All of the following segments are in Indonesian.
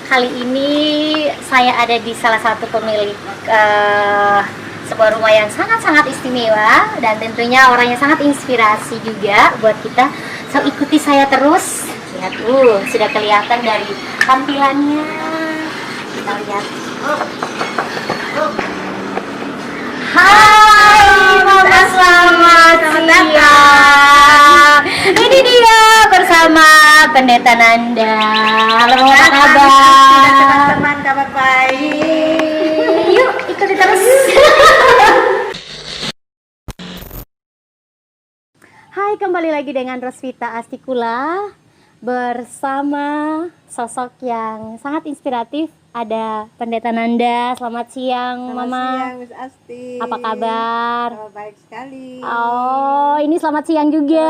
Kali ini saya ada di salah satu pemilik sebuah rumah yang sangat-sangat istimewa dan tentunya orangnya sangat inspirasi juga buat kita. So ikuti saya terus. Lihat, sudah kelihatan dari tampilannya. Kita lihat. Hai, Mama, selamat siang. Ini dia bersama Pendeta Nanda. Halo, apa kabar? Teman-teman, kabar baik. Yuk, ikuti terus. Hai, kembali lagi dengan Rosvita Astikula bersama sosok yang sangat inspiratif. Ada Pendeta Nanda. Selamat siang, Selamat Mama. siang, Miss Asti. Apa kabar? Kabar baik sekali. Oh, ini selamat siang juga.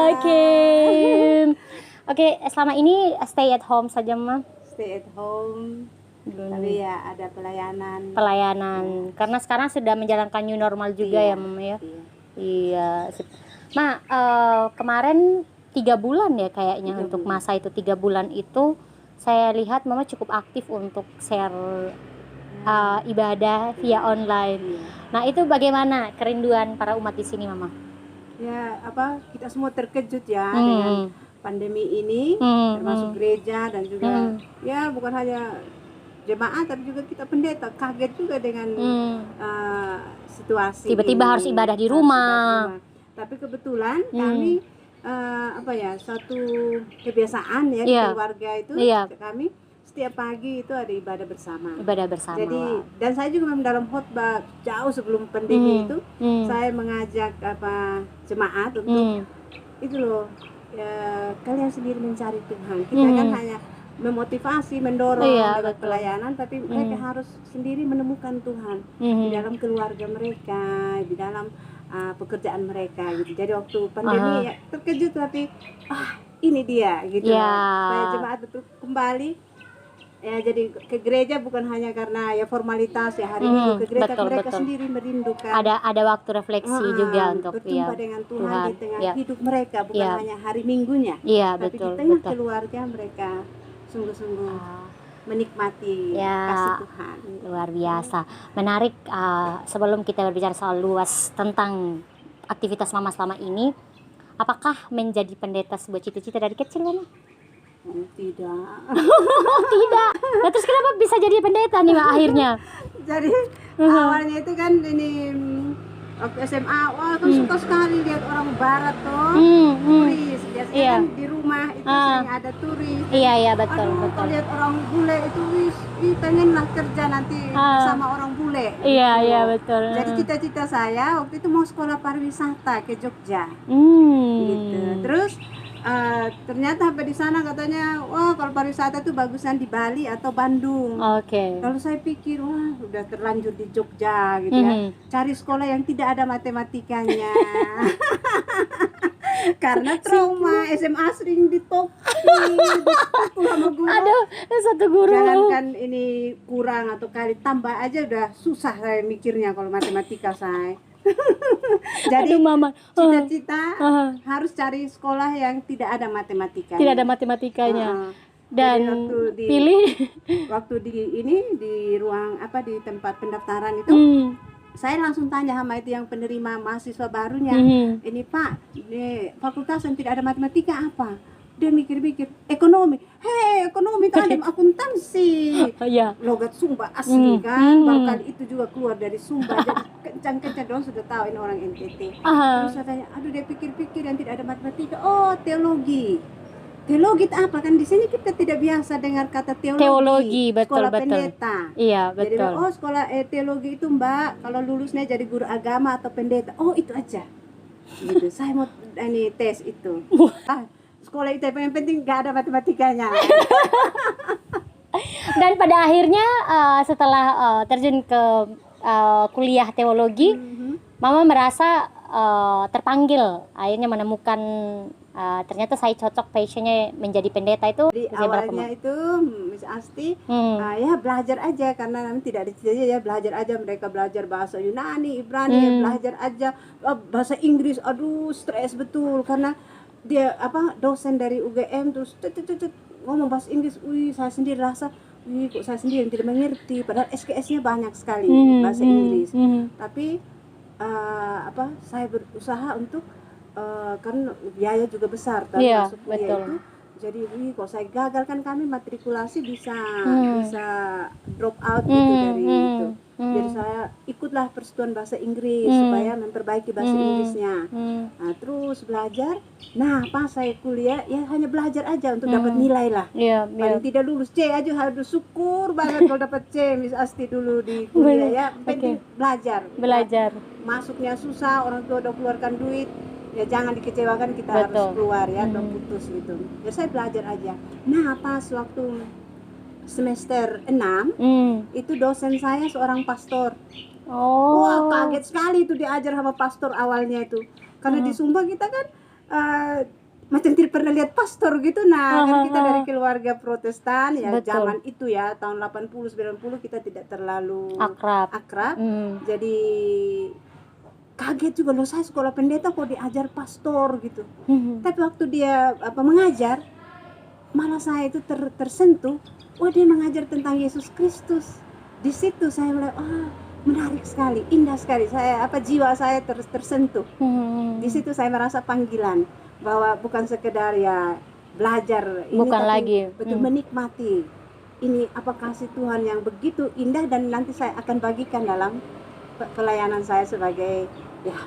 Oke. Oke, selama ini stay at home saja, Mama. Stay at home. Tapi ya ada Pelayanan. Karena sekarang sudah menjalankan new normal juga ya, Mama ya. Iya. Ma, kemarin 3 bulan ya kayaknya untuk masa itu 3 bulan itu saya lihat Mama cukup aktif untuk share ibadah via online. Nah, itu bagaimana kerinduan para umat di sini, Mama? Ya, kita semua terkejut ya dengan pandemi ini, termasuk gereja dan juga ya bukan hanya jemaat tapi juga kita pendeta kaget juga dengan situasi. Tiba-tiba ini. harus ibadah di rumah. Tapi kebetulan kami satu kebiasaan ya keluarga itu kami setiap pagi itu ada ibadah bersama. Jadi dan saya juga memang dalam khotbah jauh sebelum pandemi itu saya mengajak jemaat untuk itu loh ya, kalian sendiri mencari Tuhan. Kita kan hanya memotivasi, mendorong lewat pelayanan, tapi mereka harus sendiri menemukan Tuhan di dalam keluarga mereka, di dalam pekerjaan mereka gitu. Jadi waktu pandemi ya terkejut tapi ini dia gitu. Supaya jemaat betul kembali ya, jadi ke gereja bukan hanya karena ya formalitas ya hari Minggu ke gereja, mereka sendiri merindukan. Ada waktu refleksi juga untuk berjumpa dengan Tuhan di tengah hidup mereka, bukan hanya hari Minggunya. Tapi di tengah keluarga mereka sungguh-sungguh menikmati kasih Tuhan. Luar biasa. Menarik. Sebelum kita berbicara soal luas tentang aktivitas Mama selama ini, apakah menjadi pendeta sebuah cita-cita dari kecil, Mama? Tidak. Tidak. Nah, terus kenapa bisa jadi pendeta nih, Ma, akhirnya? Jadi awalnya itu kan ini waktu SMA, kan suka sekali lihat orang barat tuh turis. Biasanya kan di rumah itu sering ada turis. Iya, betul. Kalau lihat orang bule itu pengenlah kerja nanti sama orang bule. Iya, betul. Jadi cita-cita saya waktu itu mau sekolah pariwisata ke Jogja. Gitu. Terus ternyata sampai di sana katanya, wah kalau pariwisata itu bagusan di Bali atau Bandung. Kalau saya pikir, wah udah terlanjur di Jogja gitu ya, cari sekolah yang tidak ada matematikanya. Karena trauma SMA sering ditopuk sama guru. Aduh, satu guru. Jangankan ini kurang atau kali tambah aja udah susah saya mikirnya kalau matematika saya. Jadi Mama, cita-cita harus cari sekolah yang tidak ada matematikanya. Tidak ada matematikanya. Dan waktu di ruang di tempat pendaftaran itu saya langsung tanya sama itu yang penerima mahasiswa barunya, ini Pak, ini fakultas yang tidak ada matematika apa? Dia mikir-mikir, ekonomi. Ekonomi kan ada akuntansi. Logat Sumba asli kan. Baru kali itu juga keluar dari Sumba. Jadi kencang-kencang dong sudah tahu ini orang NTT. Terus saya tanya, dia pikir-pikir yang tidak ada matematika. Oh, teologi. Teologi itu apa? Kan di sini kita tidak biasa dengar kata teologi. Sekolah pendeta. Iya, betul. Jadi sekolah teologi itu Mbak, kalau lulusnya jadi guru agama atau pendeta. Oh, itu aja. Gitu. Saya mau tes itu. Sekolah itu yang penting gak ada matematikanya. Dan pada akhirnya setelah terjun ke kuliah teologi, Mama merasa terpanggil, akhirnya menemukan ternyata saya cocok passionnya menjadi pendeta itu. Di awalnya itu Miss Asti ya belajar aja, karena nanti tidak dicita ya belajar aja, mereka belajar bahasa Yunani, Ibrani, belajar aja bahasa Inggris. Aduh stres betul karena dia dosen dari UGM terus ngomong bahasa Inggris, saya sendiri rasa, kok saya sendiri yang tidak mengerti, padahal SKS-nya banyak sekali bahasa Inggris. Tapi saya berusaha untuk kan biaya juga besar kan masuk kuliah itu. Jadi kok saya gagal kan, kami matrikulasi bisa drop out gitu dari itu. Jadi saya ikutlah persatuan bahasa Inggris supaya memperbaiki bahasa Inggrisnya. Nah, terus belajar. Nah, pas saya kuliah ya hanya belajar aja untuk dapat nilai lah. Paling tidak lulus C aja harus syukur banget kalau dapat C, Miss Asti dulu di kuliah ya. Penting belajar. Ya, masuknya susah, orang tua udah keluarkan duit. Ya jangan dikecewakan, kita harus keluar ya, atau putus gitu. Ya saya belajar aja. Nah, pas waktu semester 6 itu dosen saya seorang pastor. Wah, kaget sekali itu diajar sama pastor awalnya itu. Karena di Sumba kita kan macam tidak pernah lihat pastor gitu. Nah, kan kita dari keluarga Protestan ya, zaman itu ya, tahun 80-90 kita tidak terlalu akrab. Jadi kaget juga loh, saya sekolah pendeta kok diajar pastor gitu. Tapi waktu dia mengajar, malah saya itu tersentuh. Dia mengajar tentang Yesus Kristus. Di situ saya mulai menarik sekali, indah sekali. Saya jiwa saya tersentuh. Di situ saya merasa panggilan bahwa bukan sekedar ya belajar ini, bukan tapi lagi betul menikmati ini kasih Tuhan yang begitu indah, dan nanti saya akan bagikan dalam pelayanan saya sebagai ya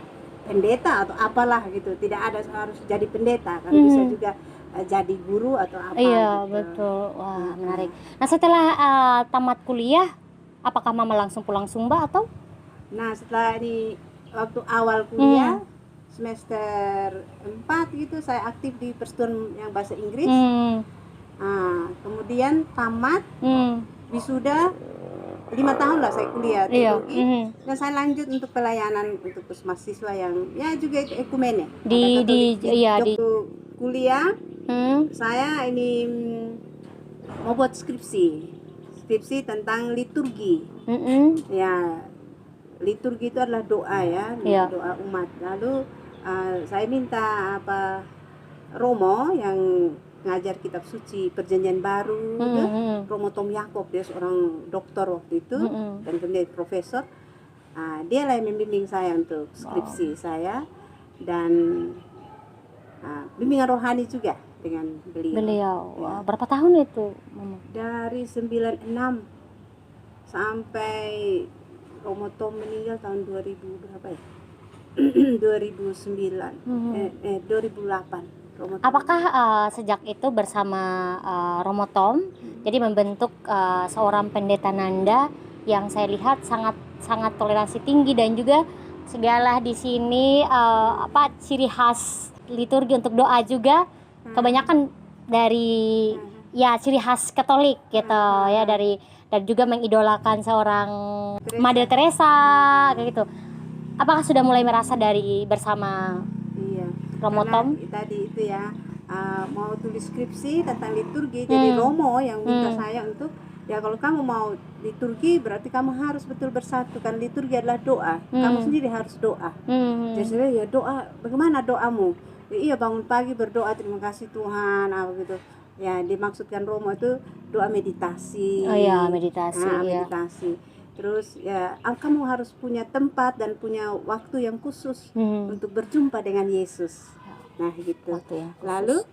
pendeta atau apalah gitu. Tidak ada harus jadi pendeta kan, bisa juga jadi guru atau apa. Iya gitu. Betul. Wah, menarik. Nah, setelah tamat kuliah, apakah Mama langsung pulang Sumba atau? Nah, setelah ini waktu awal kuliah semester 4 gitu, saya aktif di persatuan yang bahasa Inggris. Kemudian tamat wisuda 5 tahun lah saya kuliah teologi. Dan saya lanjut untuk pelayanan untuk mahasiswa yang ya juga itu ekumene di kuliah. Saya ini mau buat skripsi tentang liturgi. Ya, liturgi itu adalah doa ya, doa umat. Lalu saya minta Romo yang ngajar kitab suci Perjanjian Baru, Romo Tom Yakob, dia seorang dokter waktu itu dan kemudian profesor. Dia lah yang membimbing saya untuk skripsi saya, dan bimbingan rohani juga dengan beliau. Ya. Berapa tahun itu, Mama? Dari 96 sampai Romo Tom meninggal tahun 2000 berapa ya? 2009 2008. Apakah sejak itu bersama Romo Tom jadi membentuk seorang pendeta Nanda yang saya lihat sangat toleransi tinggi, dan juga segala di sini ciri khas liturgi untuk doa juga kebanyakan dari ya ciri khas Katolik gitu ya, dan juga mengidolakan seorang Mother Teresa kayak gitu. Apakah sudah mulai merasa dari bersama Romo Tom? Tadi itu ya mau tulis skripsi tentang liturgi, jadi Romo yang minta saya untuk ya kalau kamu mau liturgi berarti kamu harus betul bersatu, kan liturgi adalah doa. Kamu sendiri harus doa. Jadi saya ya doa, bagaimana doamu? Ya, iya bangun pagi berdoa, terima kasih Tuhan gitu. Ya dimaksudkan Romo itu doa meditasi. Meditasi. Terus ya kamu harus punya tempat dan punya waktu yang khusus untuk berjumpa dengan Yesus. Nah gitu. Lalu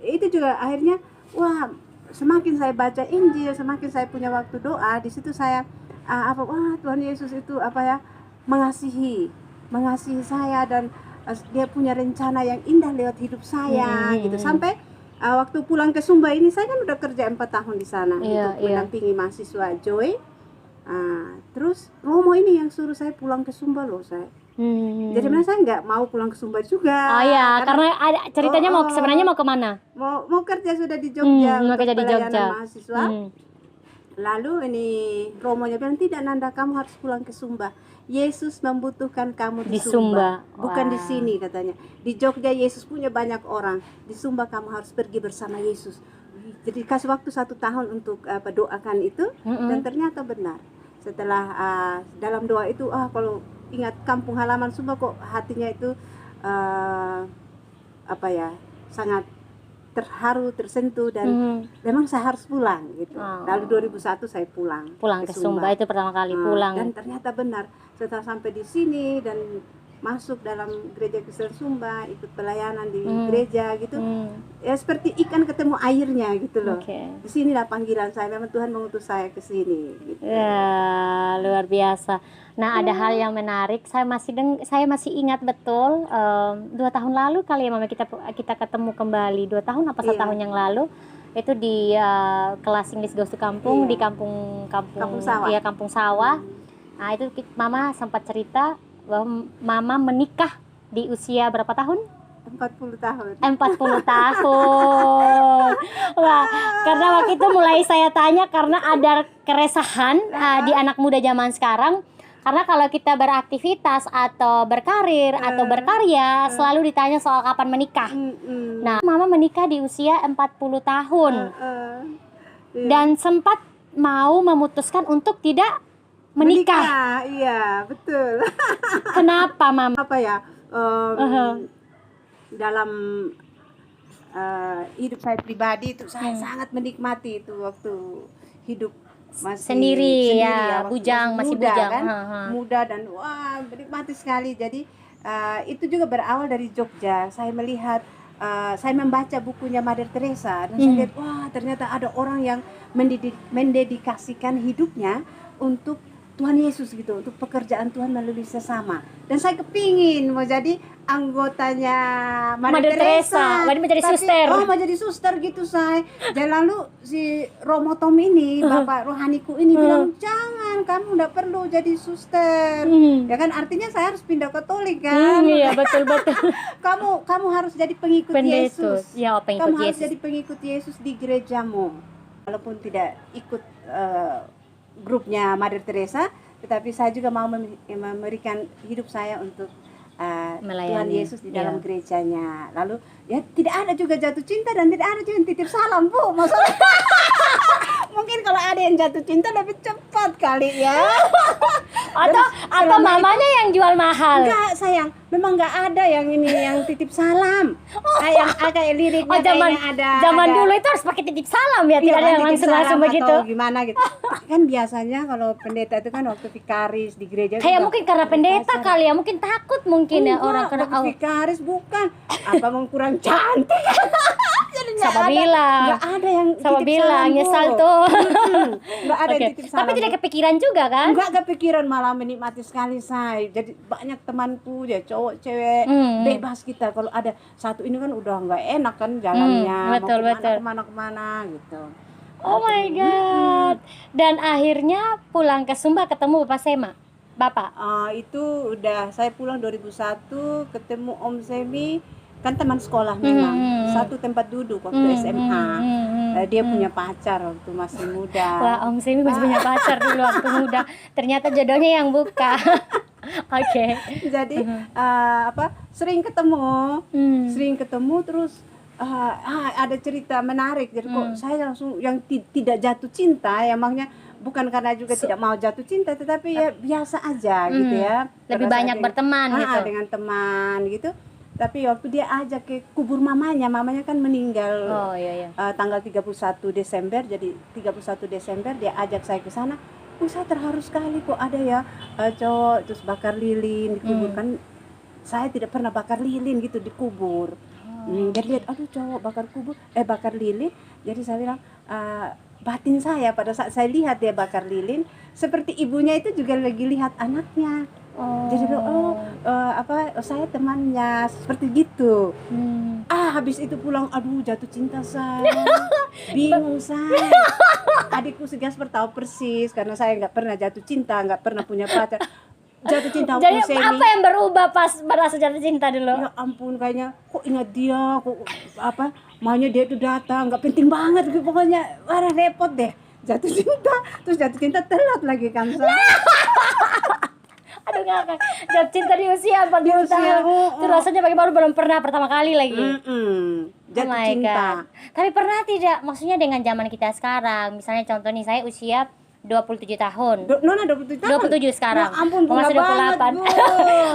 itu juga akhirnya semakin saya baca Injil, semakin saya punya waktu doa. Di situ saya Tuhan Yesus itu mengasihi saya, dan dia punya rencana yang indah lewat hidup saya gitu. Sampai waktu pulang ke Sumba ini, saya kan udah kerja 4 tahun di sana untuk mendampingi mahasiswa Joy. Terus Romo ini yang suruh saya pulang ke Sumba loh saya. Jadi sebenarnya saya nggak mau pulang ke Sumba juga. Karena ada ceritanya sebenarnya mau kemana? Mau kerja sudah di Jogja untuk pelayanan mahasiswa. Lalu ini Romonya bilang, tidak Nanda, kamu harus pulang ke Sumba. Yesus membutuhkan kamu di Sumba. Bukan di sini katanya. Di Jogja Yesus punya banyak orang. Di Sumba kamu harus pergi bersama Yesus. Jadi kasih waktu 1 tahun untuk doakan itu, dan ternyata benar. Setelah dalam doa itu kalau ingat kampung halaman Sumba kok hatinya itu sangat terharu, tersentuh, dan memang saya harus pulang gitu. Lalu 2001 saya pulang ke Sumba. Itu pertama kali pulang. Dan ternyata benar, setelah sampai di sini dan masuk dalam gereja Kristen Sumba, ikut pelayanan di gereja gitu, ya seperti ikan ketemu airnya gitu loh. Di sinilah panggilan saya, memang Tuhan mengutus saya ke sini gitu. Ya, luar biasa. Nah, ada hal yang menarik, saya masih ingat betul 2 tahun lalu kali ya Mama kita ketemu kembali, 2 tahun apa 1 tahun yang lalu, itu di kelas English Goes to Kampung, di kampung sawah. Iya, kampung sawah. Nah, itu Mama sempat cerita bahwa Mama menikah di usia berapa tahun? 40 tahun. 40 tahun. Wah, karena waktu itu mulai saya tanya karena ada keresahan di anak muda zaman sekarang. Karena kalau kita beraktivitas atau berkarir atau berkarya selalu ditanya soal kapan menikah. Nah, Mama menikah di usia 40 tahun. Dan sempat mau memutuskan untuk tidak menikah. Iya, betul. Kenapa, Mama? Apa ya? Dalam hidup saya pribadi itu saya sangat menikmati itu waktu hidup masih sendiri ya, masih muda, bujang kan? Muda dan wah menikmati sekali. Jadi itu juga berawal dari Jogja. Saya melihat saya membaca bukunya Mother Teresa dan saya lihat wah ternyata ada orang yang mendedikasikan hidupnya untuk Tuhan Yesus gitu, untuk pekerjaan Tuhan melalui sesama. Dan saya kepingin mau jadi anggotanya Mother Teresa. Mau jadi suster. Mau jadi suster gitu saya. Dan lalu si Romo Tom ini, Bapak rohaniku ini bilang, "Jangan, kamu enggak perlu jadi suster." Ya kan artinya saya harus pindah Katolik kan. Iya, betul. kamu harus jadi pengikut Yesus. Ya, kamu harus jadi pengikut Yesus di gerejamu. Walaupun tidak ikut grupnya Mother Teresa, tetapi saya juga mau memberikan hidup saya untuk Tuhan Yesus di dalam gerejanya. Lalu ya tidak ada juga jatuh cinta dan tidak ada juga yang titip salam, Bu. Maksudnya mungkin kalau ada yang jatuh cinta lebih cepat kali ya. atau mamanya yang jual mahal. Enggak, sayang. Memang enggak ada yang titip salam. Kayak liriknya zaman dulu itu harus pakai titip salam ya, tidak ada yang langsung begitu. Gimana gitu. Kan biasanya kalau pendeta itu kan waktu vikaris di gereja kayak mungkin karena pendeta kali ya, mungkin takut mungkin ya orang kena vikaris bukan apa mau kurang cantik. Sama bilang. Enggak ada yang sama bilang nyesal tuh. Enggak ada yang titip salam. Tapi tidak kepikiran juga kan? Enggak kepikiran, malah menikmati sekali saya. Jadi banyak temanku ya cowok cewek bebas kita. Kalau ada satu ini kan udah enggak enak kan jalannya. Betul. Kemana gitu. Oh my God. Dan akhirnya pulang ke Sumba ketemu Bapak. Itu udah saya pulang 2001 ketemu Om Semi. Kan teman sekolah memang, satu tempat duduk waktu SMA. Dia punya pacar waktu masih muda. Wah, Om Semi masih punya pacar dulu waktu muda. Ternyata jodohnya yang buka. Oke. Jadi sering ketemu terus ada cerita menarik. Jadi kok saya langsung yang tidak jatuh cinta, ya makanya bukan karena juga tidak mau jatuh cinta, tetapi ya biasa aja gitu ya. Lebih banyak berteman gitu. Dengan teman gitu. Tapi waktu dia ajak ke kubur mamanya kan meninggal tanggal 31 Desember, jadi 31 Desember dia ajak saya ke sana. Saya terharu sekali kok ada ya cowok terus bakar lilin di kubur kan. Saya tidak pernah bakar lilin gitu di kubur. Jadi lihat aduh cowok bakar lilin. Jadi saya bilang batin saya pada saat saya lihat dia bakar lilin seperti ibunya itu juga lagi lihat anaknya. Jadi saya temannya seperti gitu. Habis itu pulang aduh jatuh cinta saya. Bingung saya. Adikku Segasper tahu persis karena saya nggak pernah jatuh cinta, nggak pernah punya pacar. Jatuh cinta Jadi apa yang berubah pas merasa jatuh cinta dulu? Ya ampun, kayaknya kok ingat dia, maunya dia itu datang, nggak penting banget gitu, pokoknya repot deh. Jatuh cinta telat lagi kan saya. Aduh ngakak, jatuh cinta di usia 40 tahun. Itu rasanya bagaimana, belum pernah pertama kali lagi. Jatuh cinta. Tapi pernah tidak, maksudnya dengan zaman kita sekarang, misalnya contoh nih saya usia 27 tahun. Nona 27 tahun? 27 sekarang. Ya ampun, masih 28.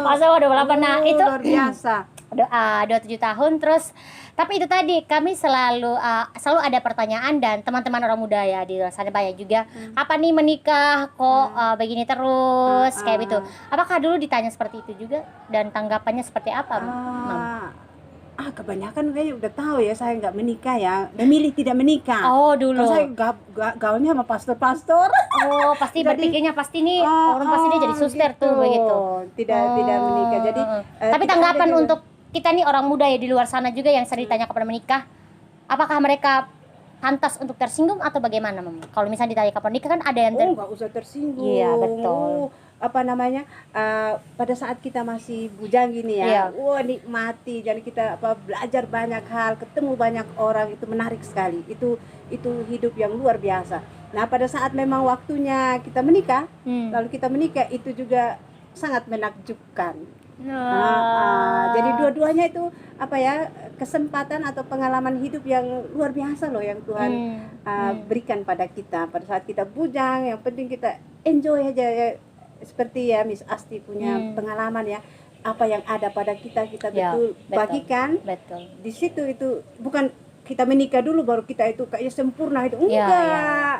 Masa 28. Nah, itu luar biasa. 27 tahun. Terus tapi itu tadi kami selalu ada pertanyaan, dan teman-teman orang muda ya di luar sana banyak juga, apa nih menikah kok begini terus kayak gitu. Apakah dulu ditanya seperti itu juga dan tanggapannya seperti apa, Mam? Kebanyakan kayaknya udah tahu ya, saya nggak menikah ya, memilih tidak menikah. Oh, dulu. Kalau saya gaulnya sama pastor-pastor. Oh, pasti berpikirnya pasti nih orang pasti dia jadi suster gitu. tuh begitu. Tidak menikah. Jadi tapi tanggapan untuk kita nih orang muda ya di luar sana juga yang sering ditanya kapan menikah, apakah mereka pantas untuk tersinggung atau bagaimana, Mam? Kalau misalnya ditanya kapan nikah kan ada yang nggak usah tersinggung. Iya, betul. Pada saat kita masih bujang gini ya, nikmati. Jadi kita belajar banyak hal, ketemu banyak orang, itu menarik sekali. Itu hidup yang luar biasa. Nah, pada saat memang waktunya kita menikah, lalu kita menikah, itu juga sangat menakjubkan. Jadi dua-duanya itu kesempatan atau pengalaman hidup yang luar biasa loh yang Tuhan berikan pada kita. Pada saat kita bujang, yang penting kita enjoy aja ya. Seperti ya Miss Asti punya pengalaman ya, apa yang ada pada kita betul bagikan. Betul. Di situ itu bukan kita menikah dulu baru kita itu kayaknya sempurna, itu enggak.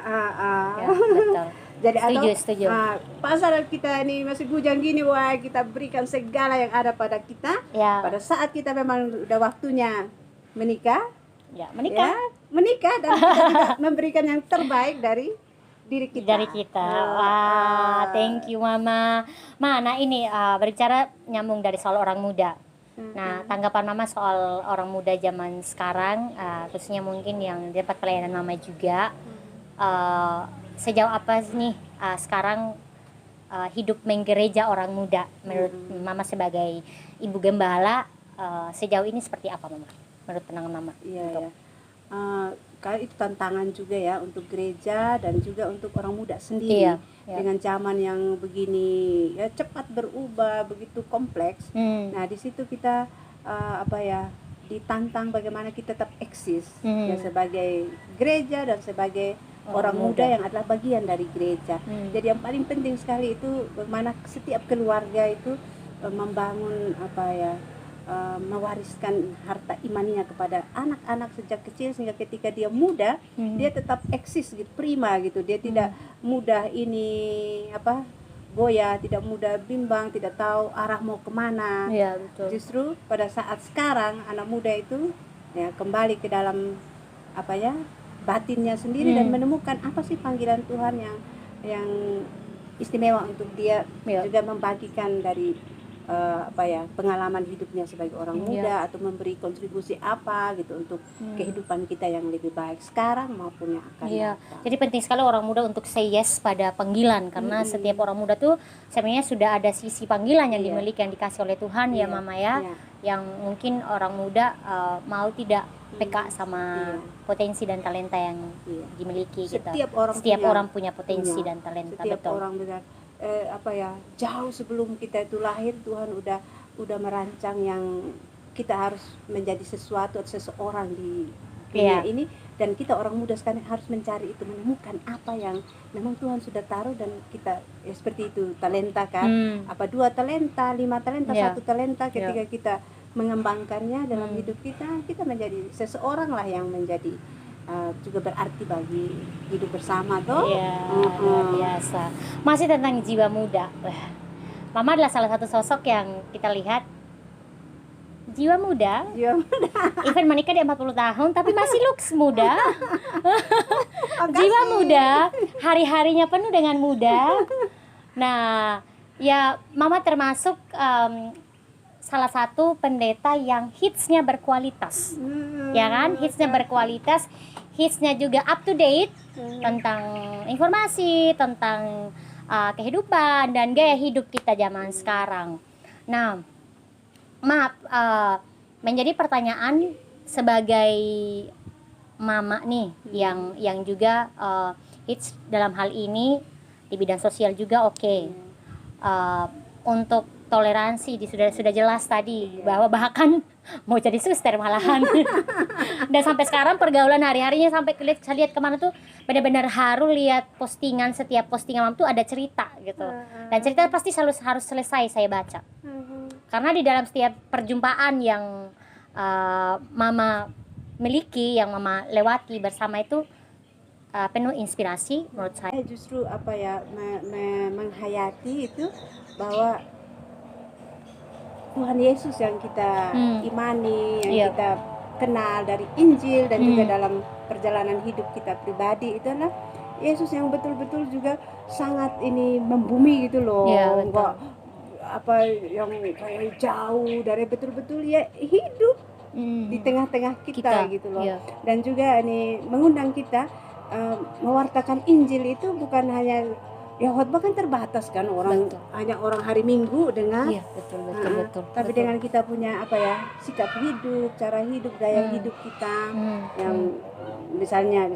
Betul. Jadi setuju. Pasal kita ini masih bujang gini, kita berikan segala yang ada pada kita. Pada saat kita memang udah waktunya menikah, menikah dan kita juga memberikan yang terbaik dari diri kita. Wah, thank you Mama. Nah ini berbicara nyambung dari soal orang muda. Nah, tanggapan Mama soal orang muda zaman sekarang, khususnya mungkin yang di tempat pelayanan Mama juga, sejauh apa nih sekarang hidup menggereja orang muda menurut Mama sebagai ibu gembala, sejauh ini seperti apa, Mama? Menurut pandangan Mama? Iya. Karena itu tantangan juga ya untuk gereja dan juga untuk orang muda sendiri. Dengan zaman yang begini ya, cepat berubah, begitu kompleks. Nah, di situ kita ditantang bagaimana kita tetap eksis ya sebagai gereja dan sebagai orang muda yang adalah bagian dari gereja. Jadi yang paling penting sekali itu bagaimana setiap keluarga itu membangun mewariskan harta imannya kepada anak-anak sejak kecil, sehingga ketika dia muda dia tetap eksis gitu, prima gitu. Dia tidak mudah goyah, tidak mudah bimbang, tidak tahu arah mau kemana. Betul. Justru pada saat sekarang anak muda itu ya kembali ke dalam batinnya sendiri dan menemukan apa sih panggilan Tuhan yang istimewa untuk dia, juga membagikan dari pengalaman hidupnya sebagai orang muda, atau memberi kontribusi apa gitu untuk kehidupan kita yang lebih baik sekarang maupun yang akan datang. Jadi penting sekali orang muda untuk say yes pada panggilan, karena setiap orang muda tuh sebenarnya sudah ada sisi panggilan yang dimiliki, yang dikasih oleh Tuhan ya Mama ya. Yang mungkin orang muda mau tidak peka sama potensi dan talenta yang dimiliki. Setiap orang punya potensi dan talenta. Setiap orang benar jauh sebelum kita itu lahir, Tuhan udah merancang yang kita harus menjadi sesuatu atau seseorang di dunia ini, dan kita orang muda sekarang harus mencari itu, menemukan apa yang memang Tuhan sudah taruh, dan kita seperti itu talenta kan, 2 talenta, 5 talenta, 1 talenta, ketika kita mengembangkannya dalam hidup kita menjadi seseorang lah yang menjadi juga berarti bagi hidup bersama tuh. Luar biasa. Masih tentang jiwa muda. Mama adalah salah satu sosok yang kita lihat jiwa muda. Even menikah di 40 tahun tapi masih looks muda. Jiwa muda, hari-harinya penuh dengan muda. Nah, ya Mama termasuk salah satu pendeta yang hitsnya berkualitas. Ya kan? Hitsnya berkualitas, hitsnya juga up to date tentang informasi, tentang kehidupan dan gaya hidup kita zaman sekarang. Nah, maaf, menjadi pertanyaan sebagai mama nih yang juga hits dalam hal ini di bidang sosial juga untuk toleransi sudah jelas tadi bahwa bahkan mau jadi suster malahan. Dan sampai sekarang pergaulan hari-harinya sampai saya lihat kemana tuh benar-benar haru lihat setiap postingan Mam tuh ada cerita gitu. Dan cerita pasti selalu harus selesai saya baca. Karena di dalam setiap perjumpaan yang Mama miliki, yang Mama lewati bersama itu penuh inspirasi menurut saya. Justru menghayati itu bahwa Tuhan Yesus yang kita imani, yang kita kenal dari Injil dan juga dalam perjalanan hidup kita pribadi, itu adalah Yesus yang betul-betul juga sangat ini membumi gitu loh. Enggak apa yang kayak jauh dari, betul-betul ya hidup di tengah-tengah kita gitu loh. Dan juga ini mengundang kita mewartakan Injil itu bukan hanya ya khotbah kan terbatas kan, orang hanya orang hari Minggu dengar. Betul. Tapi dengan kita punya apa ya, sikap hidup, cara hidup, gaya hidup kita yang misalnya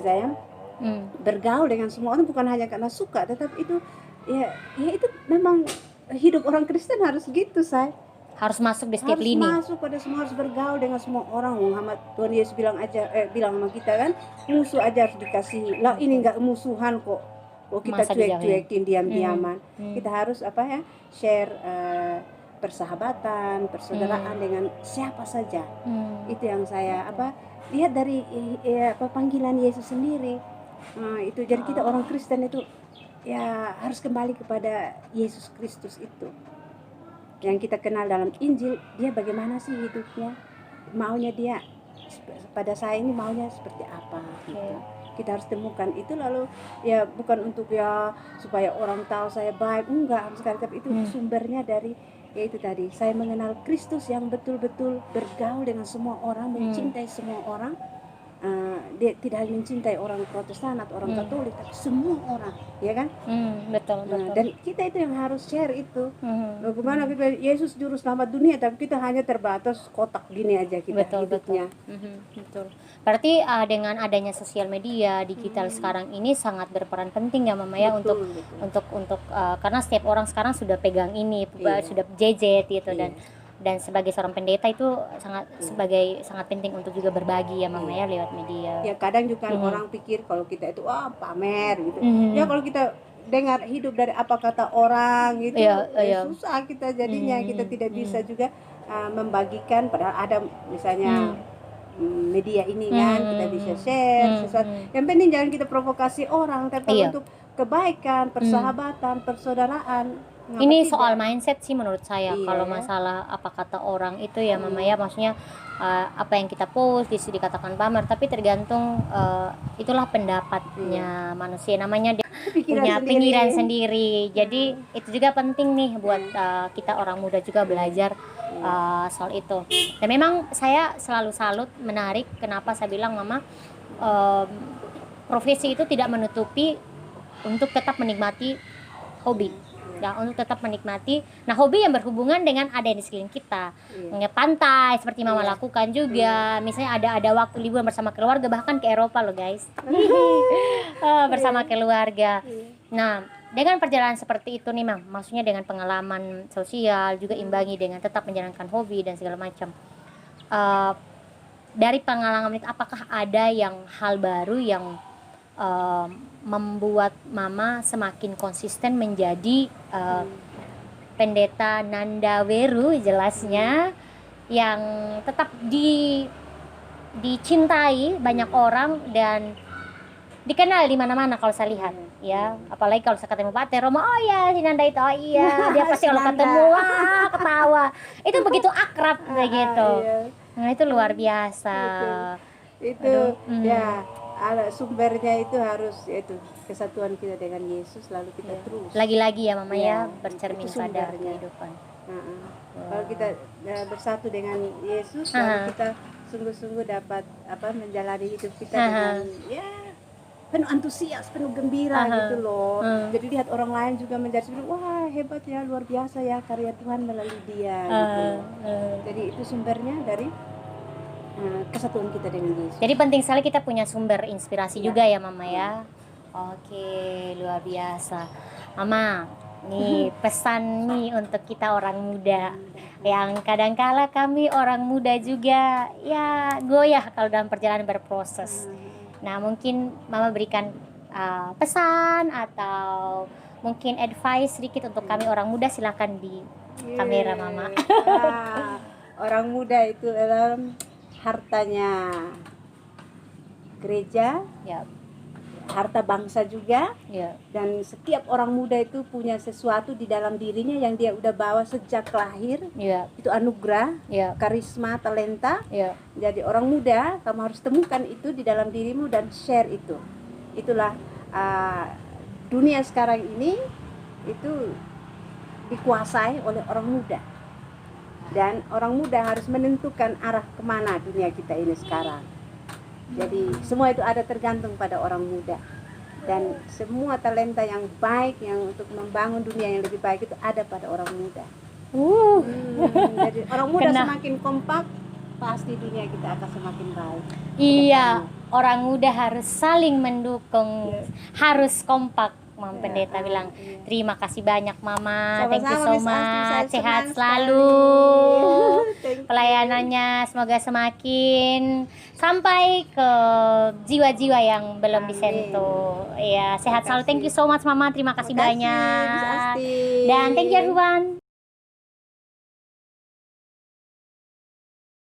bergaul dengan semua orang bukan hanya karena suka, tetapi itu ya itu memang hidup orang Kristen harus gitu, harus masuk di setiap lini. Harus masuk pada semua, harus bergaul dengan semua orang. Muhammad Tuhan Yesus bilang sama kita kan, musuh aja harus dikasihi. Lah ini enggak musuhan kok. Kita cuek-cuekin, diam-diaman. Kita harus share persahabatan, persaudaraan dengan siapa saja. Itu yang saya lihat dari panggilan Yesus sendiri. Itu jadi kita orang Kristen itu ya harus kembali kepada Yesus Kristus itu yang kita kenal dalam Injil. Dia bagaimana sih hidupnya, maunya dia pada saya ini maunya seperti apa gitu. Kita harus temukan itu, lalu ya bukan untuk ya supaya orang tahu saya baik, enggak sekali, tapi itu sumbernya dari yaitu tadi, saya mengenal Kristus yang betul-betul bergaul dengan semua orang, mencintai semua orang. Dia tidak hanya mencintai orang Protestan atau orang Katolik, tapi semua orang, ya kan? Betul. Dan kita itu yang harus share itu. Bagaimana kita, Yesus juru selamat dunia, tapi kita hanya terbatas kotak gini aja kita hidupnya. Betul. Berarti dengan adanya sosial media digital sekarang ini sangat berperan penting ya Mama ya, untuk karena setiap orang sekarang sudah pegang ini, sudah gadget gitu, dan sebagai seorang pendeta itu sangat penting untuk juga berbagi ya Mama ya lewat media. Ya kadang juga orang pikir kalau kita itu pamer gitu. Ya kalau kita dengar hidup dari apa kata orang gitu, susah kita jadinya. Kita tidak bisa juga membagikan, padahal ada misalnya media ini kan, kita bisa share sesuatu. Yang penting jangan kita provokasi orang, tapi untuk kebaikan, persahabatan, persaudaraan. Ini soal mindset sih menurut saya. Kalau masalah apa kata orang itu ya Mama ya, maksudnya apa yang kita post dikatakan pamer, tapi tergantung itulah pendapatnya manusia, namanya dia punya pikiran sendiri. Jadi itu juga penting nih buat kita orang muda juga belajar soal itu. Dan memang saya selalu salut, menarik, kenapa saya bilang Mama profesi itu tidak menutupi untuk tetap menikmati hobi. Ya, untuk tetap menikmati. Nah, hobi yang berhubungan dengan ada di sekeliling kita. Pantai seperti Mama lakukan juga. Misalnya ada waktu liburan bersama keluarga, bahkan ke Eropa loh guys. Bersama keluarga. Nah, dengan perjalanan seperti itu nih Mam, maksudnya dengan pengalaman sosial juga imbangi dengan tetap menjalankan hobi dan segala macam. Dari pengalaman itu, apakah ada hal baru yang membuat Mama semakin konsisten menjadi pendeta Nandaweru jelasnya, yang tetap dicintai banyak orang dan dikenal di mana-mana kalau saya lihat ya. Apalagi kalau saya ketemu Pak Romo, oh ya si Nanda itu, oh iya dia pasti kalau ketemu ketawa, itu begitu akrab begitu. Nah itu luar biasa. Itu ya sumbernya itu harus yaitu kesatuan kita dengan Yesus, lalu kita terus lagi-lagi ya Mama ya bercermin pada kehidupan. Kalau kita bersatu dengan Yesus, lalu kita sungguh-sungguh dapat menjalani hidup kita dengan penuh antusias, penuh gembira gitu loh. Jadi lihat orang lain juga menjadi wah hebat ya, luar biasa ya karya Tuhan melalui dia gitu. Jadi itu sumbernya dari kesatuan kita dengan Yesus. Jadi penting sekali kita punya sumber inspirasi juga ya Mama ya. Oke, luar biasa. Mama, nih pesan nih untuk kita orang muda yang kadangkala kami orang muda juga ya goyah kalau dalam perjalanan berproses. Nah, mungkin Mama berikan pesan atau mungkin advice sedikit untuk kami orang muda, silakan di kamera Mama. Orang muda itu adalah hartanya gereja, harta bangsa juga, dan setiap orang muda itu punya sesuatu di dalam dirinya yang dia udah bawa sejak lahir, itu anugerah, karisma, talenta. Jadi orang muda, kamu harus temukan itu di dalam dirimu dan share itu. Itulah dunia sekarang ini itu dikuasai oleh orang muda, dan orang muda harus menentukan arah kemana dunia kita ini sekarang. Jadi semua itu ada tergantung pada orang muda, dan semua talenta yang baik yang untuk membangun dunia yang lebih baik itu ada pada orang muda. Jadi orang muda semakin kompak, pasti dunia kita akan semakin baik. Iya, orang muda harus saling mendukung, harus kompak. Mam Pendeta bilang, terima kasih banyak Mama, thank you so much, sehat selalu, pelayanannya semoga semakin sampai ke jiwa-jiwa yang belum disentuh. Ya, sehat selalu, thank you so much Mama, terima kasih banyak. Dan thank you everyone.